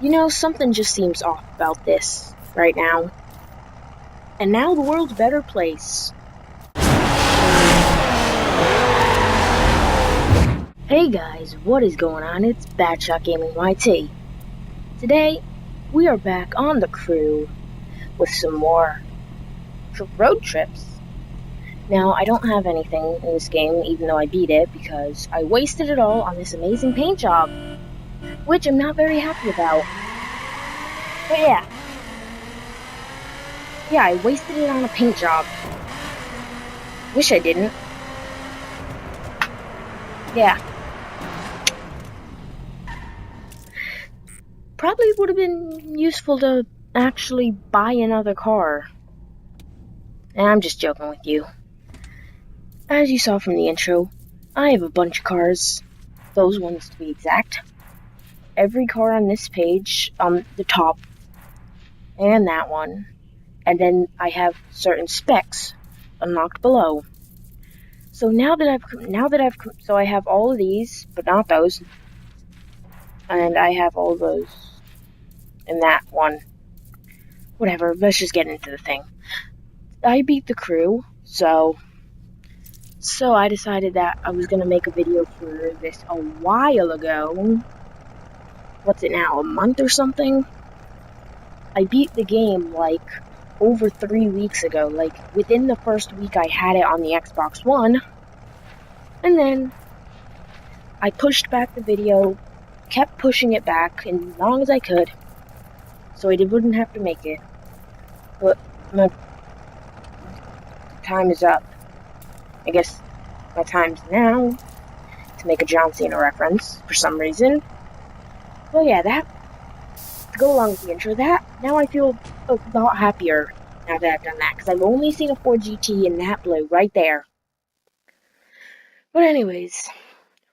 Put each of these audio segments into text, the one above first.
You know, something just seems off about this right now. And now the world's a better place. Hey guys, what is going on? It's Badshot Gaming YT. Today, we are back on the crew with some more road trips. Now, I don't have anything in this game, even though I beat it, because I wasted it all on this amazing paint job, which I'm not very happy about. But yeah, I wasted it on a paint job. Wish I didn't. Yeah. Probably would have been useful to actually buy another car. And I'm just joking with you. As you saw from the intro, I have a bunch of cars. Those ones to be exact. Every car on this page, on the top, and that one. And then I have certain specs unlocked below. So so I have all of these, but not those. And I have all those in that one. Whatever, let's just get into the thing. I beat the crew, so I decided that I was going to make a video for this a while ago. What's it now, a month or something? I beat the game like over 3 weeks ago. Like within the first week I had it on the Xbox One. And then I pushed back the video, kept pushing it back as long as I could, so I wouldn't have to make it. But my time is up. I guess my time's now to make a John Cena reference for some reason. Well, yeah, to go along with the intro, now I feel a lot happier now that I've done that, because I've only seen a Ford GT in that blue right there. But anyways,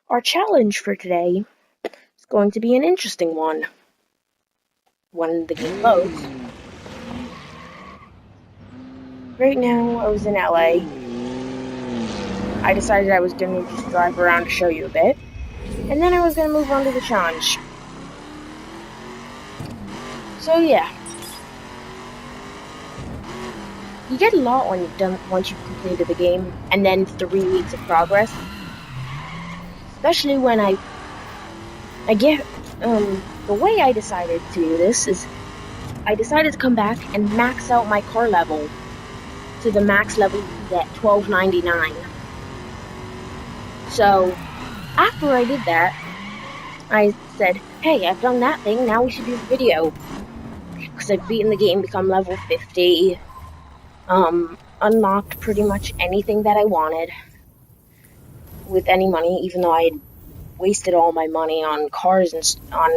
our challenge for today is going to be an interesting one. When the game loads. Right now, I was in LA. I decided I was going to just drive around to show you a bit. And then I was going to move on to the challenge. So yeah. You get a lot once you've completed the game, and then 3 weeks of progress. Especially when I get, the way I decided to do this is, I decided to come back and max out my car level to the max level you can get, $12.99. So, after I did that, I said, hey, I've done that thing, now we should do the video. Because I've beaten the game, become level 50, unlocked pretty much anything that I wanted with any money, even though I had wasted all my money on cars and on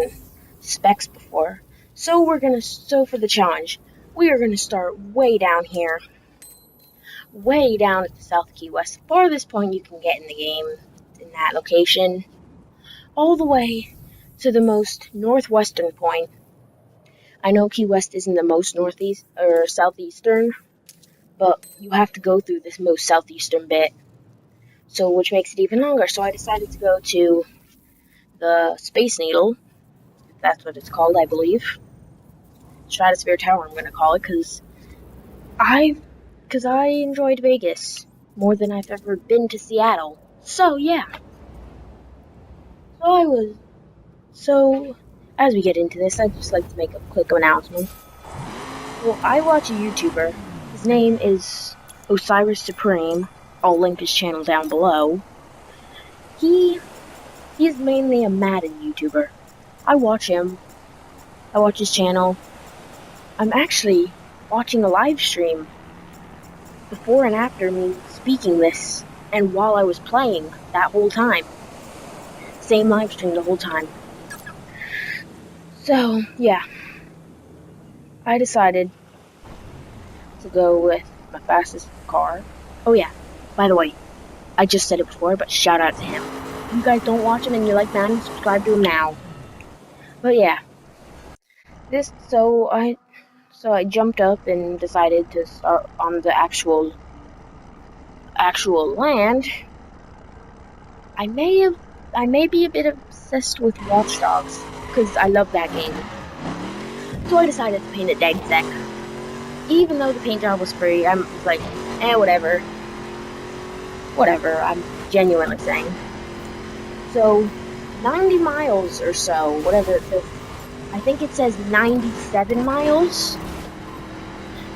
specs before. So for the challenge, we are gonna start way down here, way down at the South Key West, farthest point you can get in the game, in that location, all the way to the most northwestern point. I know Key West isn't the most northeast or southeastern, but you have to go through this most southeastern bit, so which makes it even longer. So I decided to go to the Space Needle, if that's what it's called, I believe. Stratosphere Tower, I'm gonna call it, because I enjoyed Vegas more than I've ever been to Seattle. So yeah. So as we get into this, I'd just like to make a quick announcement. Well, I watch a YouTuber. His name is Osiris Supreme. I'll link his channel down below. He is mainly a Madden YouTuber. I watch him. I watch his channel. I'm actually watching a live stream before and after me speaking this, and while I was playing that whole time. Same live stream the whole time. So, yeah. I decided to go with my fastest car. Oh yeah, by the way, I just said it before, but shout out to him. If you guys don't watch him and you like Madden, subscribe to him now. But yeah. So I jumped up and decided to start on the actual land. I may be a bit obsessed with Watch Dogs, because I love that game. So I decided to paint it dead sec. Even though the paint job was free, I was like, whatever. Whatever, I'm genuinely saying. So, 90 miles or so, whatever it says. I think it says 97 miles.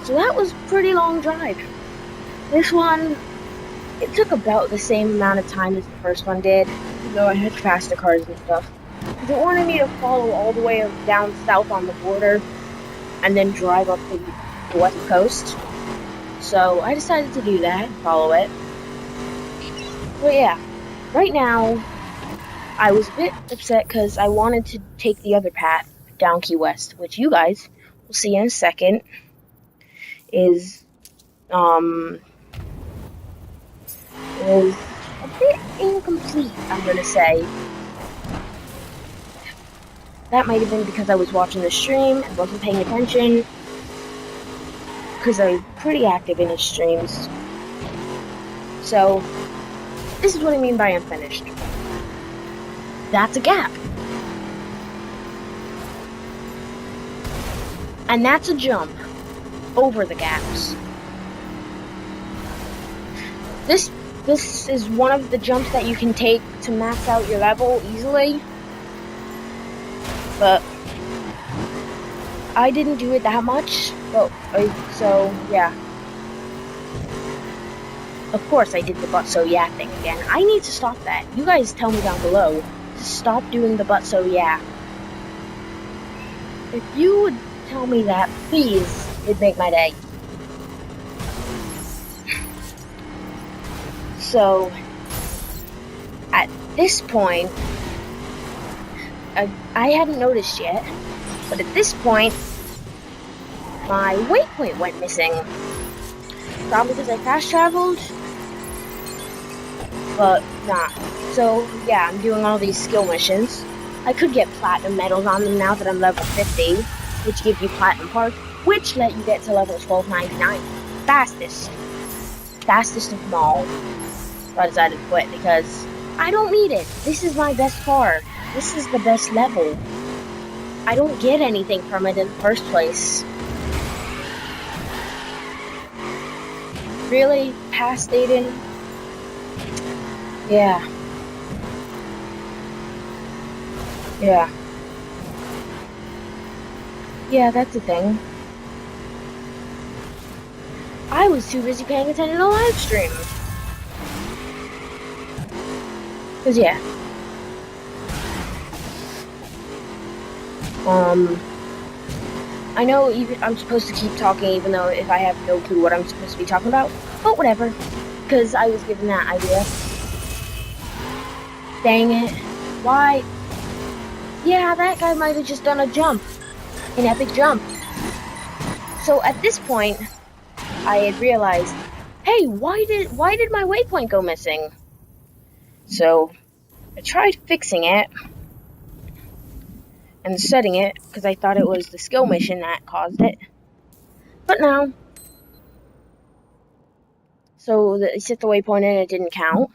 So that was a pretty long drive. This one, it took about the same amount of time as the first one did, though I had faster cars and stuff. Because it wanted me to follow all the way down south on the border and then drive up to the west coast. So I decided to do that, follow it. But yeah, right now, I was a bit upset because I wanted to take the other path down Key West, which you guys will see in a second is a bit incomplete, I'm gonna say. That might have been because I was watching the stream and wasn't paying attention, because I'm pretty active in his streams. So, this is what I mean by unfinished. That's a gap. And that's a jump over the gaps. This is one of the jumps that you can take to max out your level easily. But I didn't do it that much. So yeah. Of course I did the but so yeah thing again. I need to stop that. You guys tell me down below to stop doing the but so yeah. If you would tell me that, please, it'd make my day. So, at this point, I hadn't noticed yet, but at this point, my waypoint went missing. Probably because I fast traveled, but nah. So, yeah, I'm doing all these skill missions. I could get platinum medals on them now that I'm level 50, which give you platinum parts, which let you get to level 1299. Fastest of them all. So I decided to quit because I don't need it. This is my best car. This is the best level. I don't get anything from it in the first place. Really? Past Aiden? Yeah. Yeah, that's the thing. I was too busy paying attention to the live stream. Cause yeah. I know I'm supposed to keep talking even though if I have no clue what I'm supposed to be talking about. But whatever. Because I was given that idea. Dang it. Why? Yeah, that guy might have just done a jump. An epic jump. So at this point, I had realized, hey, why did my waypoint go missing? So I tried fixing it and setting it because I thought it was the skill mission that caused it. But no. So I set the waypoint and it didn't count.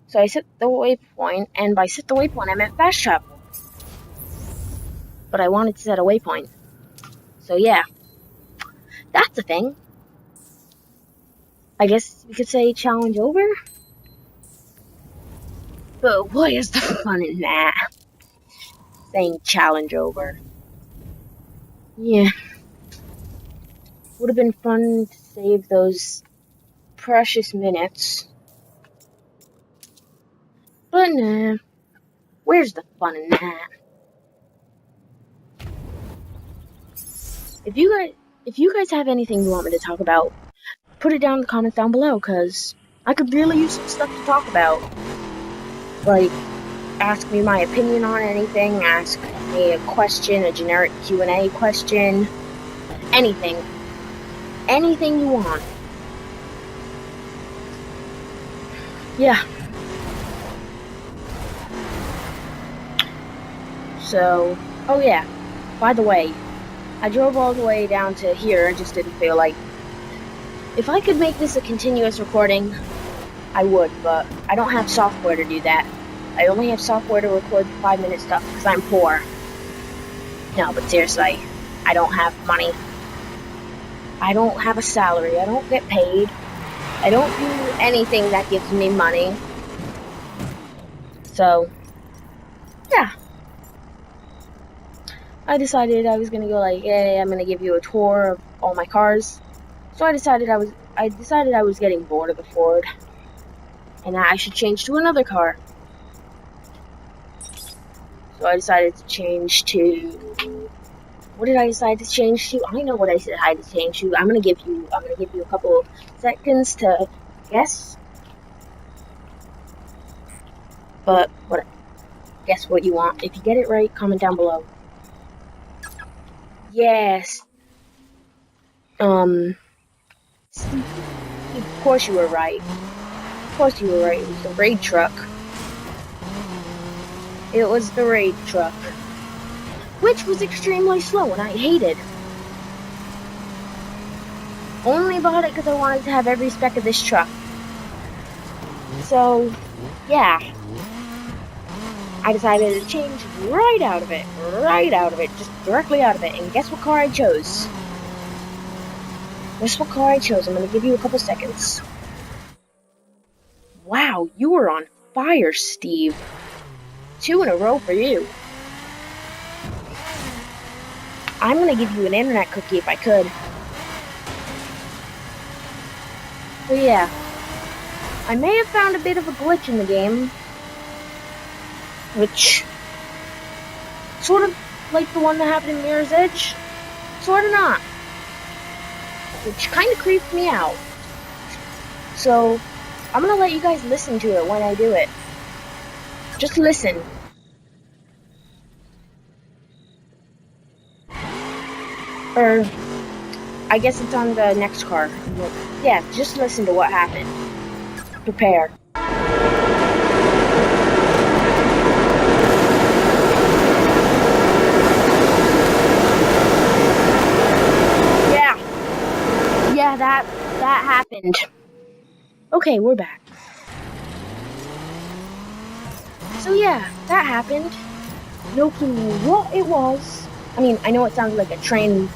So I set the waypoint, and by set the waypoint I meant fast travel. But I wanted to set a waypoint. So yeah. That's the thing. I guess you could say challenge over. But what is the fun in that? Saying challenge over. Yeah. Would have been fun to save those precious minutes. But nah. Where's the fun in that? If you guys have anything you want me to talk about, put it down in the comments down below, cause I could really use some stuff to talk about. Like, ask me my opinion on anything, ask me a question, a generic Q&A question, anything. Anything you want. Yeah. So, oh yeah, by the way, I drove all the way down to here, I just didn't feel like. If I could make this a continuous recording, I would, but I don't have software to do that. I only have software to record 5-minute stuff because I'm poor. No, but seriously, I don't have money. I don't have a salary. I don't get paid. I don't do anything that gives me money. So, yeah. I decided I was gonna go like, hey, I'm gonna give you a tour of all my cars. So I decided I was getting bored of the Ford, and that I should change to another car. So I decided to change to, what did I decide to change to? I know what I decided to change to. I'm gonna give you a couple seconds to guess. But guess what you want. If you get it right, comment down below. Yes. Of course you were right. Of course you were right. It was the raid truck. It was the raid truck. Which was extremely slow and I hated. Only bought it because I wanted to have every spec of this truck. So, yeah. I decided to change right out of it, just directly out of it. And guess what car I chose? Guess what car I chose? I'm going to give you a couple seconds. Wow, you were on fire, Steve. 2 in a row for you. I'm going to give you an internet cookie if I could. But yeah, I may have found a bit of a glitch in the game, which, sort of like the one that happened in Mirror's Edge, sort of not, which kind of creeped me out. So, I'm gonna let you guys listen to it when I do it. Just listen. Or, I guess it's on the next car. Yeah, just listen to what happened. Prepare. Yeah, that happened. Okay, we're back. So yeah, that happened. No clue what it was. I mean, I know it sounded like a train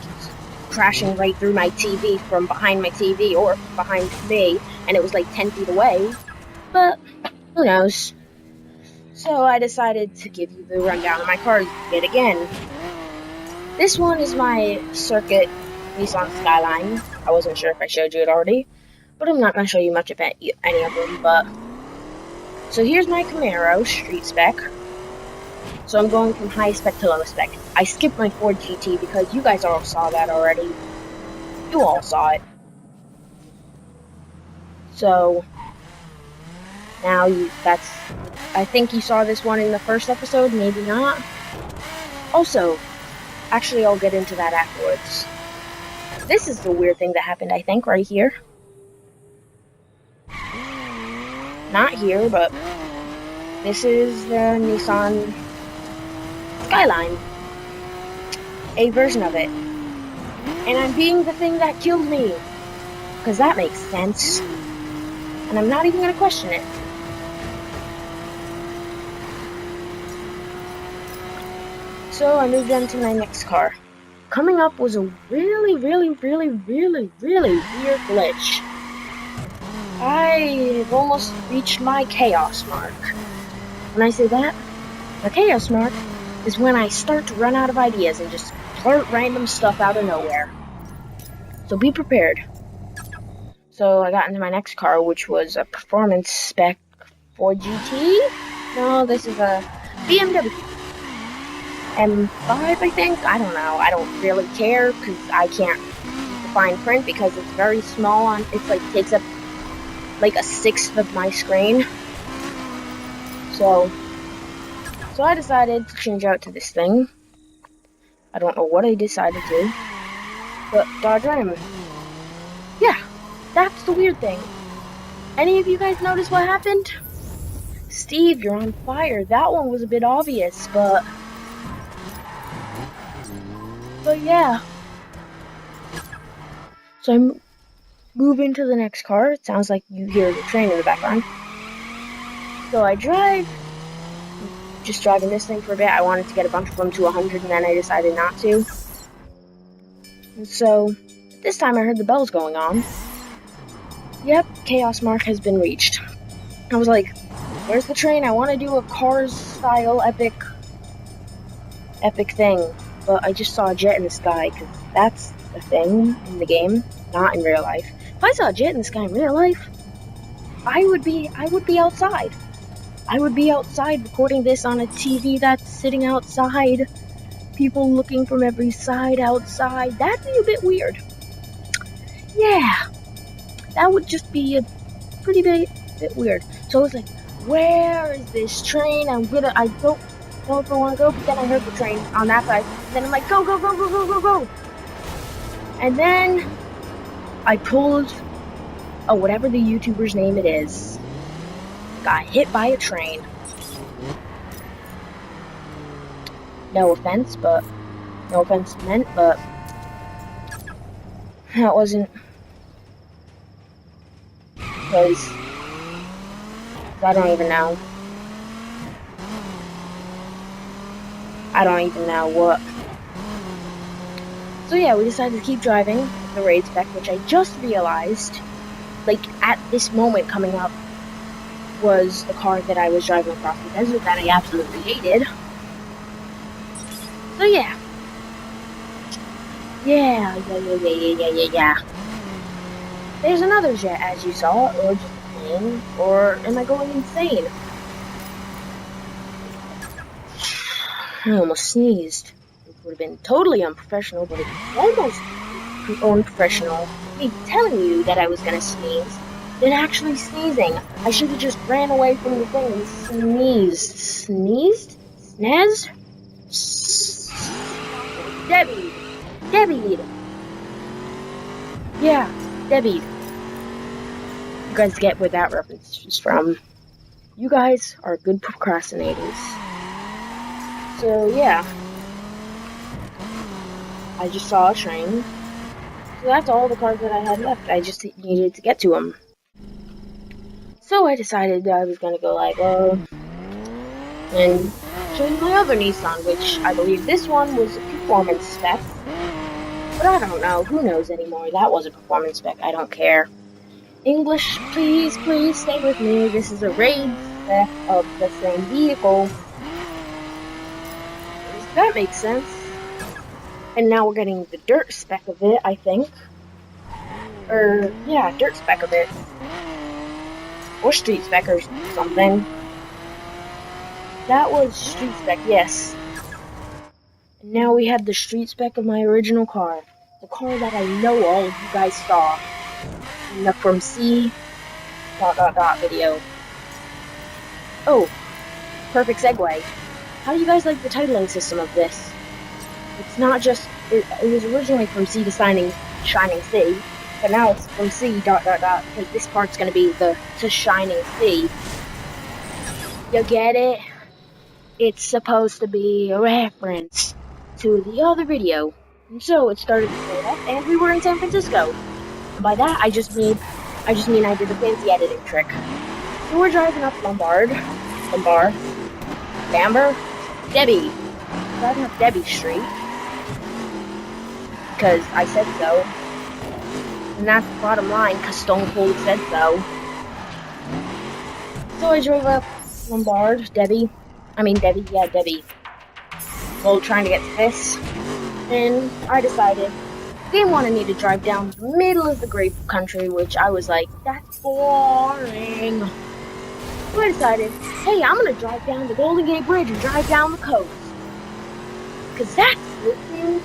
crashing right through my TV from behind my TV or behind me, and it was like 10 feet away, but who knows. So I decided to give you the rundown of my cars yet again. This one is my circuit Nissan Skyline. I wasn't sure if I showed you it already, but I'm not going to show you much of any of them. But so here's my Camaro street spec. So I'm going from high spec to low spec. I skipped my Ford GT because you guys all saw that already. You all saw it. So now I think you saw this one in the first episode, maybe not. Also, actually I'll get into that afterwards. This is the weird thing that happened, I think, right here. Not here, but this is the Nissan Skyline. A version of it. And I'm being the thing that killed me. Because that makes sense. And I'm not even going to question it. So I moved on to my next car. Coming up was a really weird glitch. I've almost reached my chaos mark. When I say that, the chaos mark is when I start to run out of ideas and just blurt random stuff out of nowhere. So be prepared. So I got into my next car, which was a performance spec Ford GT. No, this is a BMW M5, I think. I don't know. I don't really care because I can't define print because it's very small on. It's like takes up like a sixth of my screen. So I decided to change out to this thing. I don't know what I decided to, but Dodge Ram. Yeah, that's the weird thing. Any of you guys notice what happened? Steve, you're on fire. That one was a bit obvious, but yeah. So I'm moving to the next car. It sounds like you hear the train in the background. So I drive just driving this thing for a bit. I wanted to get a bunch of them to 100, and then I decided not to. And so, this time I heard the bells going on. Yep, Chaos Mark has been reached. I was like, where's the train? I want to do a Cars-style epic thing. But I just saw a jet in the sky, because that's a thing in the game, not in real life. If I saw a jet in the sky in real life, I would be outside. I would be outside recording this on a TV that's sitting outside. People looking from every side outside. That'd be a bit weird. Yeah, that would just be a pretty bit weird. So I was like, where is this train? I don't know if I want to go, but then I heard the train on that side. And then I'm like, go, go, go, go, go, go, go. And then I pulled, whatever the YouTuber's name it is, got hit by a train. No offense meant, but that wasn't, because I don't even know what. So yeah, we decided to keep driving the raid spec, which I just realized, like, at this moment coming up, was the car that I was driving across the desert that I absolutely hated. So yeah. Yeah. There's another jet, as you saw, or just a plane, or am I going insane? I almost sneezed. It would have been totally unprofessional, but it was almost unprofessional. Me telling you that I was gonna sneeze, then actually sneezing. I should have just ran away from the thing and sneezed. Sneezed? Snez? Debbie! Yeah, Debbie. You guys get where that reference is from. You guys are good procrastinators. So yeah, I just saw a train. So that's all the cars that I had left. I just needed to get to them. So I decided I was gonna go and show you my other Nissan, which I believe this one was a performance spec. But I don't know. Who knows anymore? That was a performance spec. I don't care. English, please stay with me. This is a raid spec of the same vehicle. Does that make sense? And now we're getting the dirt spec of it, I think. Yeah, dirt spec of it. Or street spec or something. That was street spec, yes. And now we have the street spec of my original car. The car that I know all of you guys saw in the From C ... video. Oh, perfect segue. How do you guys like the titling system of this? It's not just, it was originally From C to Shining Sea, but now it's From C ... because this part's gonna be the to Shining Sea. You get it? It's supposed to be a reference to the other video. And so it started to load up, and we were in San Francisco. And by that, I just mean I did a fancy editing trick. So we're driving up Debbie. Driving up Debbie Street. Because I said so. And that's the bottom line, because Stone Cold said so. So I drove up Debbie. Well, trying to get to this. And I decided they wanted me to drive down the middle of the grape country, which I was like, that's boring. So I decided, hey, I'm gonna drive down the Golden Gate Bridge and drive down the coast. Because that's a good thing.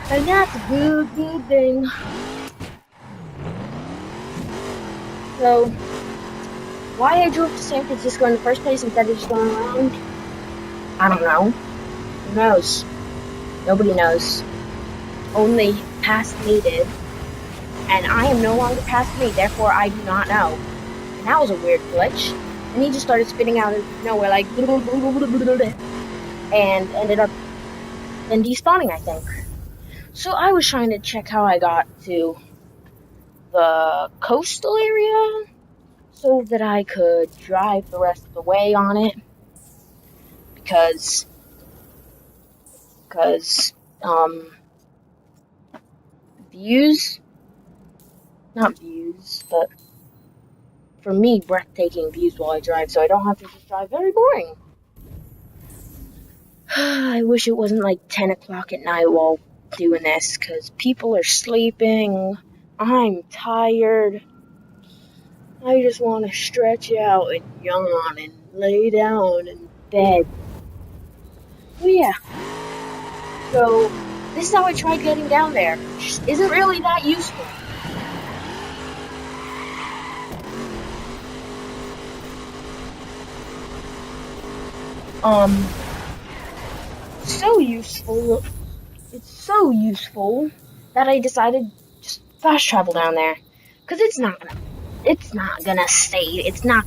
And that's a good thing. So, why I drove to San Francisco in the first place instead of just going around, I don't know. Who knows? Nobody knows. Only past me did. And I am no longer past me, therefore I do not know. And that was a weird glitch. And he just started spitting out of nowhere, like, and ended up in despawning, I think. So I was trying to check how I got to the coastal area so that I could drive the rest of the way on it. because views, not views, but for me, breathtaking views while I drive, so I don't have to just drive. Very boring. I wish it wasn't like 10 o'clock at night while doing this, because people are sleeping. I'm tired. I just want to stretch out and yawn and lay down in bed. Oh yeah. So, this is how I tried getting down there. Just isn't really that useful. So useful. It's so useful that I decided just fast travel down there. Cause it's not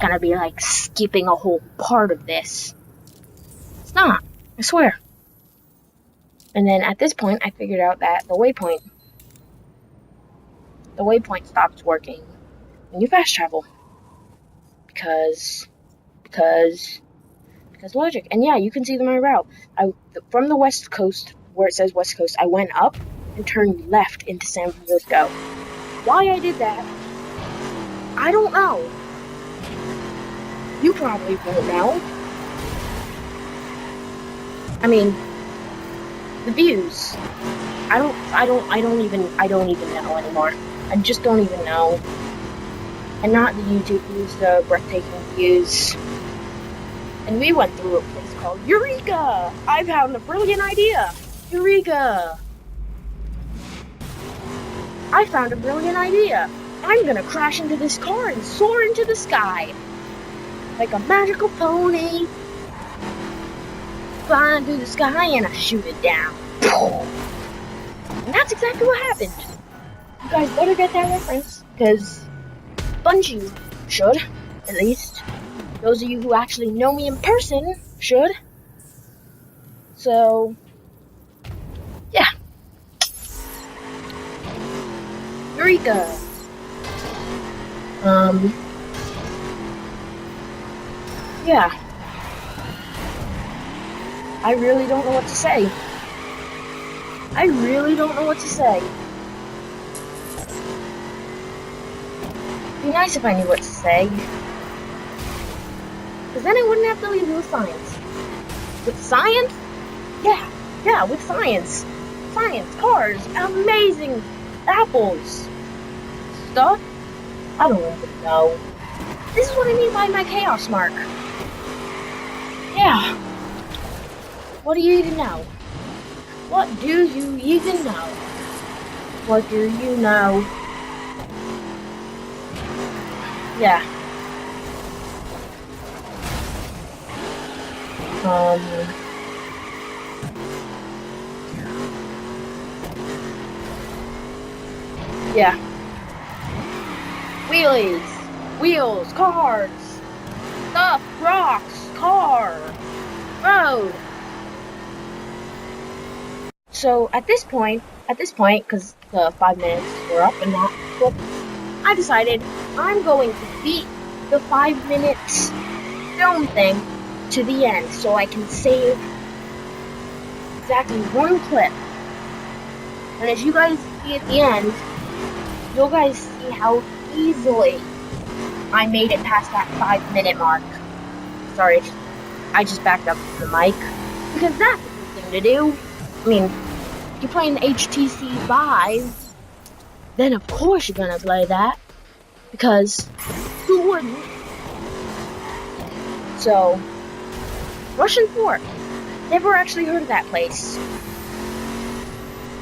gonna be like skipping a whole part of this. It's not. I swear. And then at this point, I figured out that the waypoint stops working when you fast travel. Because logic. And yeah, you can see my route. From the west coast, where it says west coast, I went up and turned left into San Francisco. Why I did that, I don't know. You probably won't know. I mean, the views. I don't even know anymore. I just don't even know. And not the YouTube views, the breathtaking views. And we went through a place called Eureka! I found a brilliant idea! Eureka! I found a brilliant idea! I'm gonna crash into this car and soar into the sky! Like a magical pony! Flying through the sky and I shoot it down. And that's exactly what happened. You guys better get that reference, because Bungie should, at least. Those of you who actually know me in person should. So, yeah. Eureka! Yeah. I really don't know what to say. It'd be nice if I knew what to say. Because then I wouldn't have to leave you with science. With science? Yeah, with science. Science, cars, amazing apples. Stuff? I don't even know. This is what I mean by my chaos mark. Yeah. What do you even know? What do you even know? What do you know? Yeah. Yeah. Wheelies, wheels, cars, stuff, rocks, car, road. So at this point, because the 5 minutes were up and that, I decided I'm going to beat the 5 minutes film thing to the end so I can save exactly one clip. And as you guys see at the end, you'll guys see how easily I made it past that 5-minute mark. Sorry, I just backed up to the mic, because that's a good thing to do. I mean, if you're playing HTC Vive, then of course you're gonna play that, because who wouldn't? So, Russian Fort. Never actually heard of that place.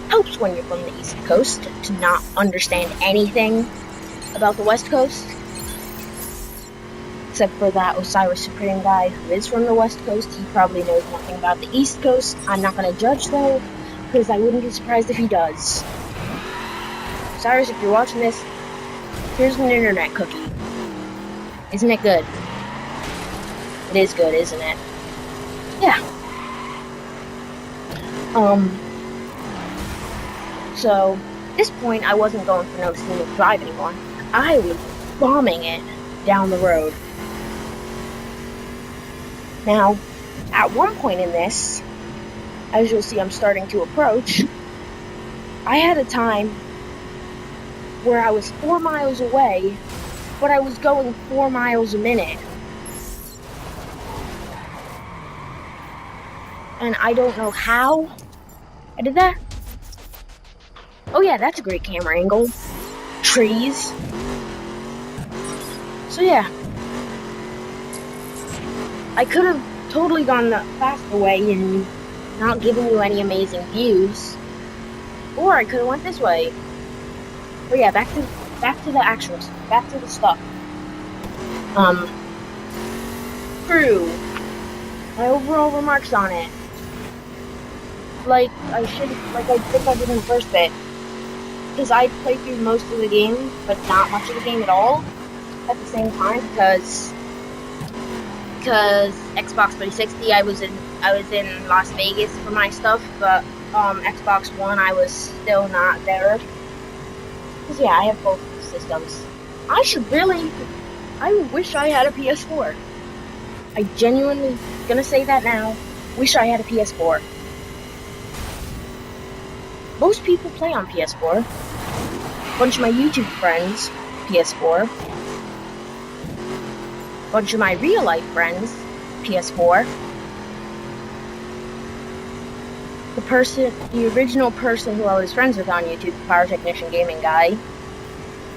Helps when you're from the East Coast to not understand anything about the West Coast. Except for that Osiris Supreme guy who is from the West Coast. He probably knows nothing about the East Coast. I'm not going to judge though, because I wouldn't be surprised if he does. Osiris, if you're watching this, here's an internet cookie. Isn't it good? It is good, isn't it? Yeah. So, at this point, I wasn't going for no scenic drive anymore. I was bombing it down the road. Now, At one point in this, as you'll see I'm starting to approach, I had a time where I was 4 miles away, but I was going 4 miles a minute. And I don't know how I did that. Oh yeah, that's a great camera angle. Trees. So yeah. I could have totally gone the faster way and not given you any amazing views. Or I could have went this way. But yeah, back to the actuals. Back to the stuff. Crew. My overall remarks on it. Like I think I did in the first bit. Because I played through most of the game, but not much of the game at all at the same time, because Xbox 360 I was in Las Vegas for my stuff, but Xbox One I was still not there. Because yeah, I have both systems. I wish I had a PS4. I genuinely gonna say that now. Wish I had a PS4. Most people play on PS4. A bunch of my YouTube friends, PS4. A bunch of my real life friends, PS4. The original person who I was friends with on YouTube, the Power Technician Gaming guy,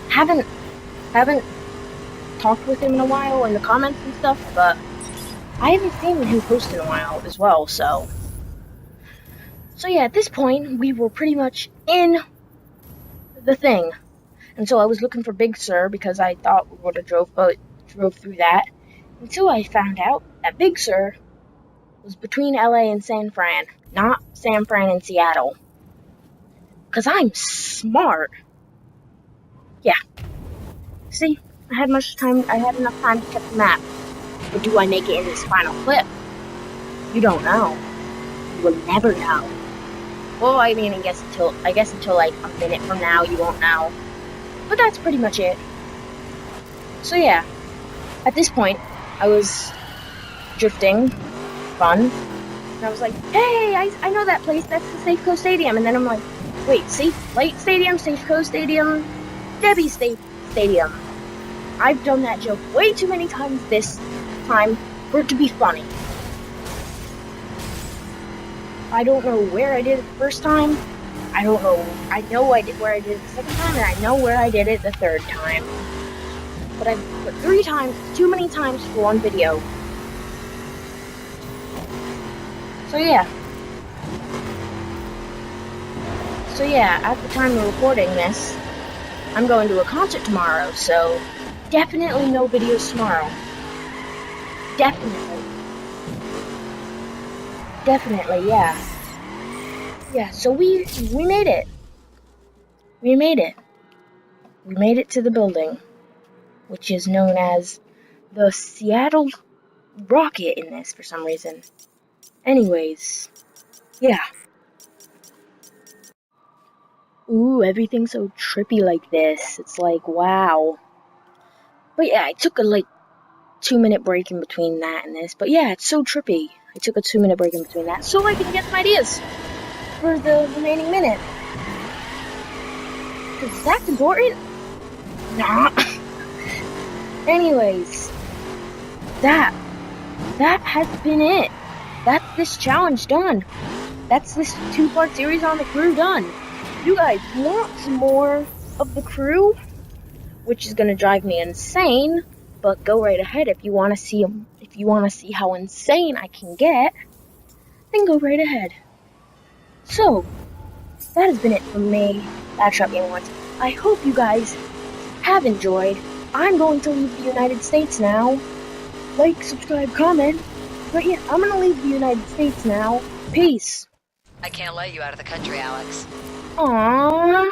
haven't talked with him in a while in the comments and stuff, but I haven't seen him post in a while as well, so yeah, at this point, we were pretty much in the thing. And so I was looking for Big Sur because I thought we would have drove through that. Until I found out that Big Sur was between LA and San Fran, not San Fran and Seattle. Because I'm smart. Yeah. See, I had enough time to check the map. But do I make it in this final clip? You don't know. You will never know. Well, I mean, I guess until like a minute from now, you won't know. But that's pretty much it. So yeah, at this point, I was drifting, fun, and I was like, hey, I know that place, that's the Safeco Stadium, and then I'm like, wait, Light Stadium, Safeco Stadium, Debbie Stadium. I've done that joke way too many times this time for it to be funny. I don't know where I did it the first time. I don't know. I know where I did it the second time, and I know where I did it the third time. But but 3 times, too many times for one video. So yeah. At the time of recording this, I'm going to a concert tomorrow, so definitely no videos tomorrow. Definitely, yeah. Yeah, so we made it. We made it. We made it to the building, which is known as the Seattle Rocket in this for some reason. Anyways, yeah. Ooh, everything's so trippy like this. It's like, wow. But yeah, I took a 2-minute break in between that and this. But yeah, it's so trippy. I took a 2-minute break in between that so I can get some ideas for the remaining minute. Because that's important? Nah. Anyways, that has been it. That's this challenge done. That's this 2-part series on the crew done. You guys want some more of the crew? Which is gonna drive me insane, but go right ahead if you want to see them. If you want to see how insane I can get, then go right ahead. So, that has been it from me, Backshot Game Once. I hope you guys have enjoyed. I'm going to leave the United States now. Like, subscribe, comment. But yeah, I'm gonna leave the United States now. Peace. I can't let you out of the country, Alex. Aww.